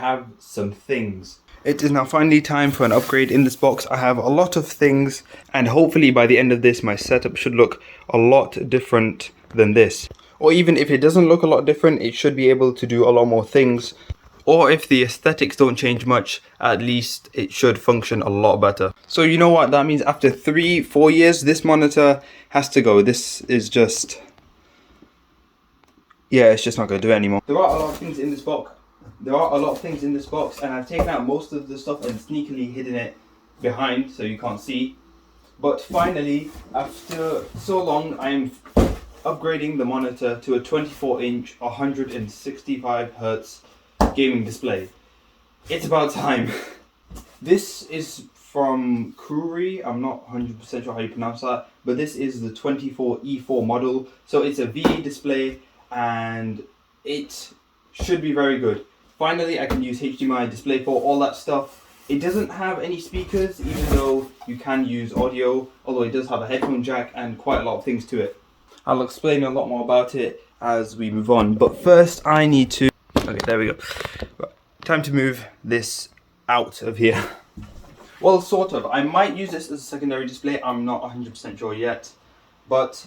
have some things. It is now finally time for an upgrade in this box. I have a lot of things, and hopefully by the end of this my setup should look a lot different than this. Or even if it doesn't look a lot different, it should be able to do a lot more things. Or if the aesthetics don't change much, at least it should function a lot better. So you know what, that means after 3-4 years, this monitor has to go. This is just... yeah, it's just not going to do it anymore. There are a lot of things in this box. And I've taken out most of the stuff and sneakily hidden it behind so you can't see. But finally, after so long, I'm upgrading the monitor to a 24-inch, 165Hz gaming display. It's about time. This is from Cruri. I'm not 100% sure how you pronounce that, but this is the 24E4 model. So it's a VA display and it should be very good. Finally, I can use HDMI, DisplayPort, all that stuff. It doesn't have any speakers, even though you can use audio, although it does have a headphone jack and quite a lot of things to it. I'll explain a lot more about it as we move on, but first I need to... okay, there we go. Right, time to move this out of here. Well, sort of. I might use this as a secondary display, I'm not 100% sure yet, but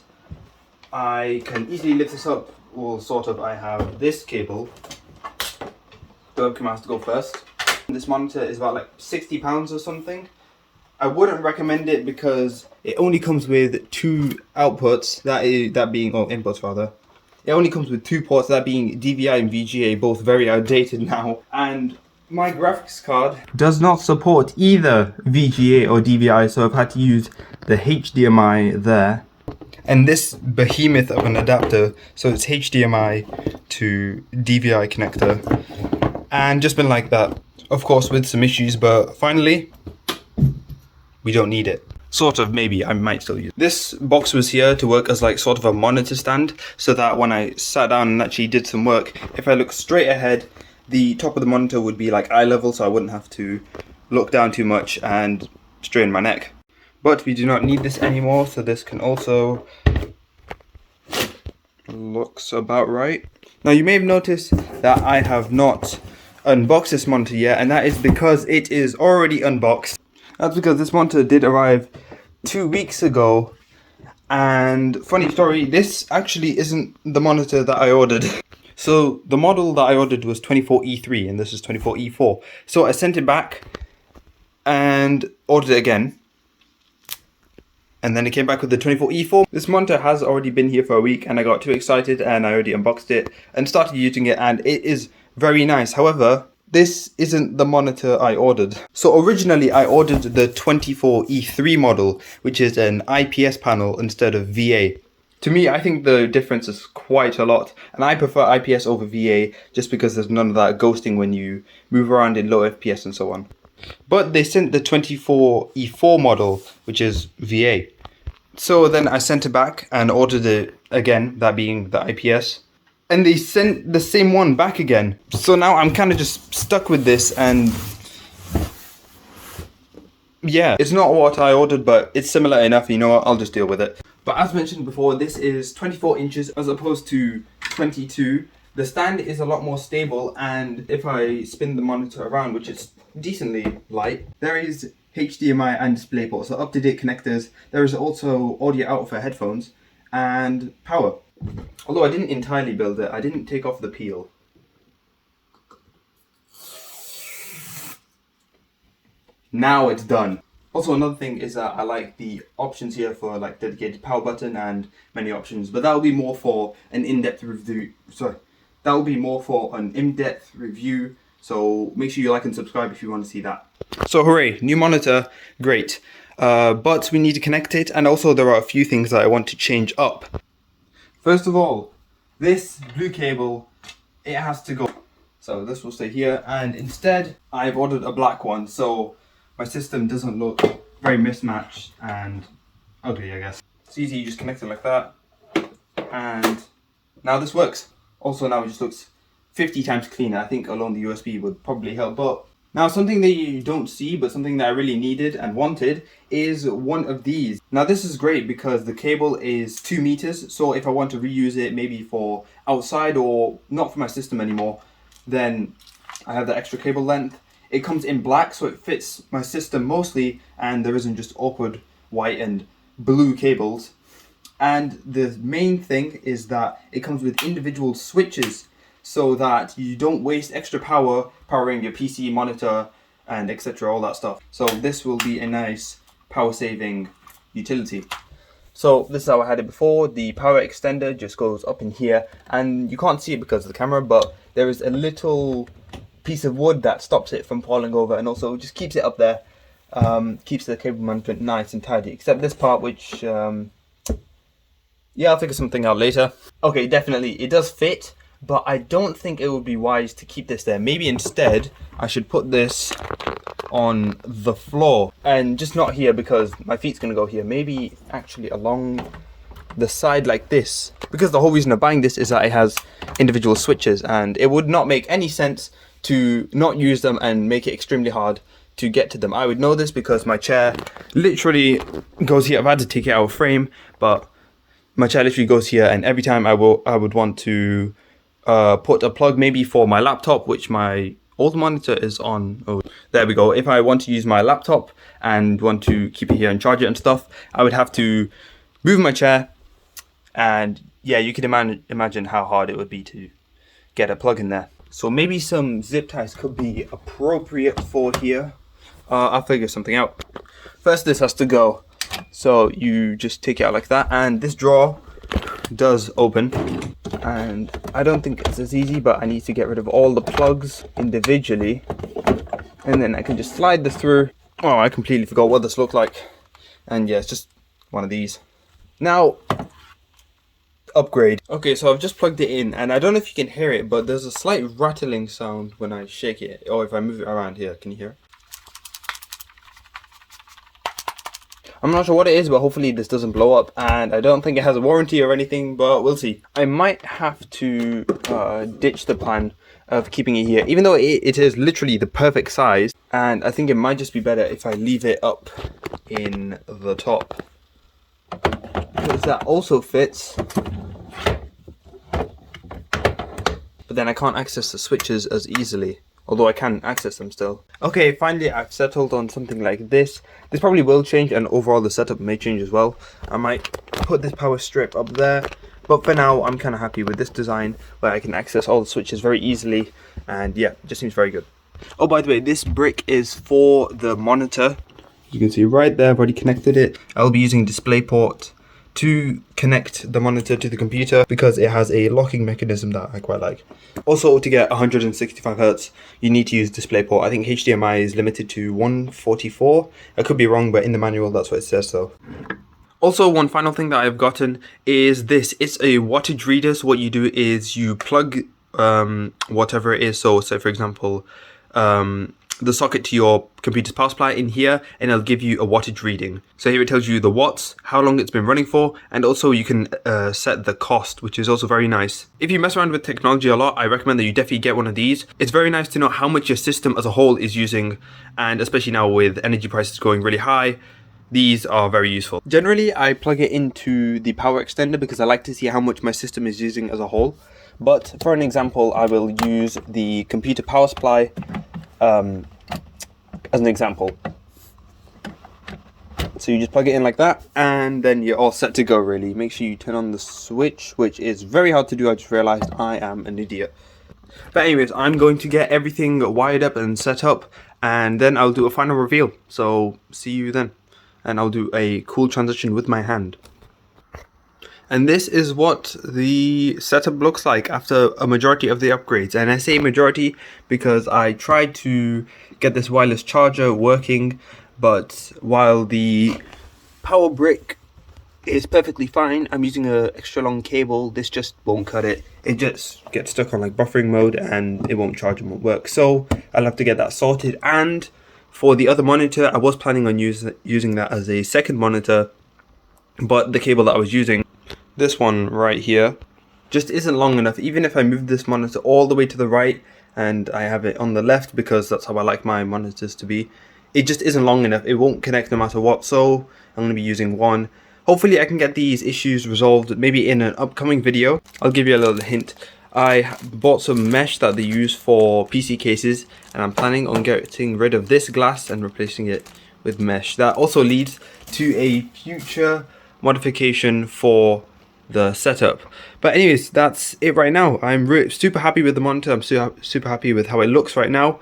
I can easily lift this up. Well, sort of. I have this cable. The webcam has to go first. This monitor is about like £60 or something. I wouldn't recommend it because it only comes with 2 outputs, that being, or inputs rather. It only comes with 2 ports, that being DVI and VGA, both very outdated now. And my graphics card does not support either VGA or DVI, so I've had to use the HDMI there. And this behemoth of an adapter, so it's HDMI to DVI connector. And just been like that. Of course with some issues, but finally, we don't need it. Sort of, maybe, I might still use it. This box was here to work as like sort of a monitor stand, so that when I sat down and actually did some work, if I look straight ahead, the top of the monitor would be like eye level, so I wouldn't have to look down too much and strain my neck. But we do not need this anymore, so this can also... looks about right. Now you may have noticed that I have not unboxed this monitor yet, and that is because it is already unboxed. That's because this monitor did arrive 2 weeks ago, and funny story, this actually isn't the monitor that I ordered. So the model that I ordered was 24E3 and this is 24E4. So I sent it back and ordered it again. And then it came back with the 24E4. This monitor has already been here for a week and I got too excited and I already unboxed it and started using it, and it is very nice. However, this isn't the monitor I ordered. So originally I ordered the 24E3 model, which is an IPS panel instead of VA. To me, I think the difference is quite a lot, and I prefer IPS over VA just because there's none of that ghosting when you move around in low FPS and so on. But they sent the 24E4 model, which is VA. So then I sent it back and ordered it again, that being the IPS. And they sent the same one back again. So now I'm kind of just stuck with this, and yeah, it's not what I ordered, but it's similar enough. You know what, I'll just deal with it. But as mentioned before, this is 24 inches as opposed to 22. The stand is a lot more stable, and if I spin the monitor around, which is decently light, there is HDMI and DisplayPort, so up-to-date connectors. There is also audio out for headphones and power. Although I didn't entirely build it, I didn't take off the peel. Now it's done. Also, another thing is that I like the options here for like dedicated power button and menu options, but that will be more for an in-depth review. That will be more for an in-depth review. So make sure you like and subscribe if you want to see that. So hooray, new monitor, great. But we need to connect it, and also there are a few things that I want to change up. First of all, this blue cable, it has to go. So this will stay here, and instead I've ordered a black one, so my system doesn't look very mismatched and ugly, I guess. It's easy, you just connect it like that, and now this works. Also now it just looks 50 times cleaner. I think alone the USB would probably help. But now something that you don't see, but something that I really needed and wanted, is one of these. Now this is great because the cable is 2 meters, so if I want to reuse it maybe for outside or not for my system anymore, then I have the extra cable length. It comes in black, so it fits my system mostly, and there isn't just awkward white and blue cables. And the main thing is that it comes with individual switches, so that you don't waste extra power powering your PC, monitor, and etc. all that stuff. So this will be a nice power saving utility. So this is how I had it before. The power extender just goes up in here, and you can't see it because of the camera, but there is a little piece of wood that stops it from falling over, and also just keeps it up there. Keeps the cable management nice and tidy, except this part, which yeah, I'll figure something out later. Okay, definitely it does fit, but I don't think it would be wise to keep this there. Maybe instead I should put this on the floor, and just not here because my feet's gonna go here. Maybe actually along the side like this, because the whole reason of buying this is that it has individual switches, and it would not make any sense to not use them and make it extremely hard to get to them. I would know this because my chair literally goes here. I've had to take it out of frame, but my chair literally goes here, and every time I would want to put a plug maybe for my laptop, which my old monitor is on. Oh, there we go. If I want to use my laptop and want to keep it here and charge it and stuff, I would have to move my chair, and yeah, you can imagine how hard it would be to get a plug in there. So maybe some zip ties could be appropriate for here. I'll figure something out. First, this has to go. So you just take it out like that, and this drawer does open, and I don't think it's as easy, but I need to get rid of all the plugs individually, and then I can just slide this through. Oh, I completely forgot what this looked like, and yeah, it's just one of these. Now, upgrade. Okay, so I've just plugged it in, and I don't know if you can hear it, but there's a slight rattling sound when I shake it, or if I move it around here. Can you hear it? I'm not sure what it is, but hopefully this doesn't blow up, and I don't think it has a warranty or anything, but we'll see. I might have to ditch the plan of keeping it here, even though it is literally the perfect size, and I think it might just be better if I leave it up in the top, because that also fits, but then I can't access the switches as easily. Although I can access them still. Okay, finally I've settled on something like this. This probably will change, and overall the setup may change as well. I might put this power strip up there, but for now I'm kind of happy with this design where I can access all the switches very easily, and yeah, it just seems very good. Oh, by the way, this brick is for the monitor. You can see right there, I've already connected it. I'll be using DisplayPort to connect the monitor to the computer because it has a locking mechanism that I quite like. Also, to get 165 Hz, you need to use DisplayPort. I think HDMI is limited to 144. I could be wrong, but in the manual that's what it says so. Also, one final thing that I've gotten is this. It's a wattage reader. So what you do is you plug whatever it is. So say for example, the socket to your computer's power supply in here, and it'll give you a wattage reading. So here it tells you the watts, how long it's been running for, and also you can set the cost, which is also very nice. If you mess around with technology a lot, I recommend that you definitely get one of these. It's very nice to know how much your system as a whole is using, and especially now with energy prices going really high, these are very useful. Generally, I plug it into the power extender because I like to see how much my system is using as a whole. But for an example, I will use the computer power supply as an example. So you just plug it in like that, and then you're all set to go really. Make sure you turn on the switch, which is very hard to do. I just realized I am an idiot. But anyways, I'm going to get everything wired up and set up, and then I'll do a final reveal. So see you then. And I'll do a cool transition with my hand. And this is what the setup looks like after a majority of the upgrades. And I say majority because I tried to get this wireless charger working, but while the power brick is perfectly fine, I'm using an extra long cable. This just won't cut it. It just gets stuck on like buffering mode, and it won't charge and won't work. So I'll have to get that sorted. And for the other monitor, I was planning on using that as a second monitor, but the cable that I was using, this one right here, just isn't long enough. Even if I move this monitor all the way to the right and I have it on the left because that's how I like my monitors to be, it just isn't long enough. It won't connect no matter what, so I'm going to be using one. Hopefully I can get these issues resolved maybe in an upcoming video. I'll give you a little hint. I bought some mesh that they use for PC cases, and I'm planning on getting rid of this glass and replacing it with mesh. That also leads to a future modification for the setup. But anyways, that's it right now. I'm super happy with the monitor. I'm super happy with how it looks right now.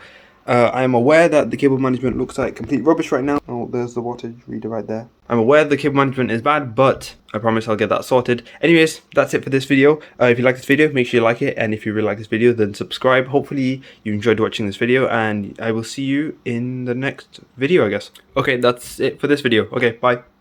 I am aware that the cable management looks like complete rubbish right now. Oh, there's the wattage reader right there. I'm aware the cable management is bad, but I promise I'll get that sorted. Anyways, that's it for this video. If you like this video, make sure you like it. And if you really like this video, then subscribe. Hopefully you enjoyed watching this video, and I will see you in the next video, I guess. Okay, that's it for this video. Okay, bye.